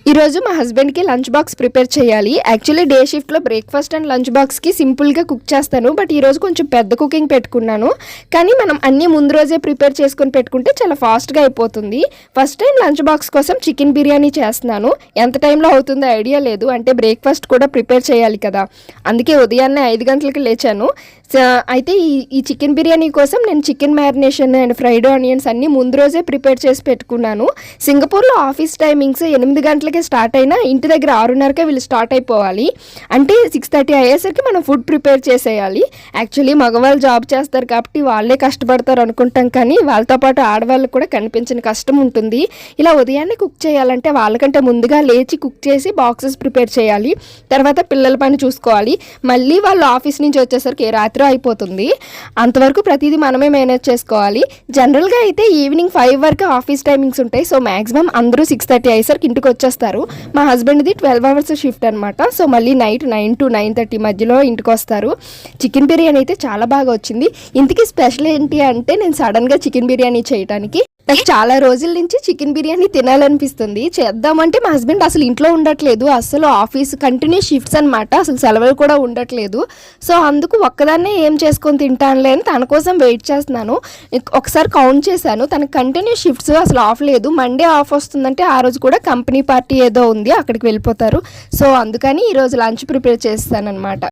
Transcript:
ఈరోజు మా హస్బెండ్కి లంచ్ బాక్స్ ప్రిపేర్ చేయాలి. యాక్చువల్లీ డే షిఫ్ట్లో బ్రేక్ఫాస్ట్ అండ్ లంచ్ బాక్స్కి సింపుల్గా కుక్ చేస్తాను. బట్ ఈరోజు కొంచెం పెద్ద కుకింగ్ పెట్టుకున్నాను. కానీ మనం అన్నీ ముందు రోజే ప్రిపేర్ చేసుకొని పెట్టుకుంటే చాలా ఫాస్ట్గా అయిపోతుంది. ఫస్ట్ టైం లంచ్ బాక్స్ కోసం చికెన్ బిర్యానీ చేస్తున్నాను. ఎంత టైంలో అవుతుందో ఐడియా లేదు. అంటే బ్రేక్ఫాస్ట్ కూడా ప్రిపేర్ చేయాలి కదా, అందుకే ఉదయాన్నే 5 గంటలకి లేచాను. అయితే ఈ చికెన్ బిర్యానీ కోసం నేను chicken marination and fried onions అన్నీ ముందు రోజే ప్రిపేర్ చేసి పెట్టుకున్నాను. సింగపూర్లో ఆఫీస్ టైమింగ్స్ 8 గంటలకే స్టార్ట్ అయినా ఇంటి దగ్గర 6:30కే వీళ్ళు స్టార్ట్ అయిపోవాలి. అంటే 6:30 అయ్యేసరికి మనం ఫుడ్ ప్రిపేర్ చేసేయాలి. యాక్చువల్లీ మగవాళ్ళు జాబ్ చేస్తారు కాబట్టి వాళ్ళే కష్టపడతారు అనుకుంటాం, కానీ వాళ్ళతో పాటు ఆడవాళ్ళకు కూడా కనిపించిన కష్టం ఉంటుంది. ఇలా ఉదయాన్నే కుక్ చేయాలంటే వాళ్ళకంటే ముందుగా లేచి కుక్ చేసి బాక్సెస్ ప్రిపేర్ చేయాలి. తర్వాత పిల్లల పని చూసుకోవాలి. మళ్ళీ వాళ్ళు ఆఫీస్ నుంచి వచ్చేసరికి రాత్రి అయిపోతుంది. అంతవరకు ప్రతిదీ మనమే మేనేజ్ చేసుకోవాలి. జనరల్గా అయితే ఈవినింగ్ 5 వరకు ఆఫీస్ టైమింగ్స్ ఉంటాయి. సో మ్యాక్సిమం అందరూ 6:30 అయ్యేసరికి ఇంటికి వచ్చేస్తారు. మా హస్బెండ్ది 12 అవర్స్ షిఫ్ట్ అనమాట. సో మళ్ళీ నైట్ 9 to 9:30 మధ్యలో ఇంటికి వస్తారు. చికెన్ బిర్యానీ అయితే చాలా బాగా వచ్చింది. ఇంతకీ స్పెషల్ ఏంటి అంటే, నేను సడన్గా చికెన్ బిర్యానీ చేయడానికి నాకు చాలా రోజుల నుంచి చికెన్ బిర్యానీ తినాలనిపిస్తుంది. చేద్దామంటే మా హస్బెండ్ అసలు ఇంట్లో ఉండట్లేదు. అసలు ఆఫీస్ కంటిన్యూస్ షిఫ్ట్స్ అనమాట, అసలు సెలవులు కూడా ఉండట్లేదు. సో అందుకు ఒక్కదాన్నే ఏం చేసుకొని తింటానులే అని తన కోసం వెయిట్ చేస్తున్నాను. ఒకసారి కౌంట్ చేశాను, తనకు కంటిన్యూస్ షిఫ్ట్స్ అసలు ఆఫ్ లేదు. మండే ఆఫ్ వస్తుందంటే ఆ రోజు కూడా కంపెనీ పార్టీ ఏదో ఉంది, అక్కడికి వెళ్ళిపోతారు. సో అందుకని ఈరోజు లంచ్ ప్రిపేర్ చేస్తాను అనమాట.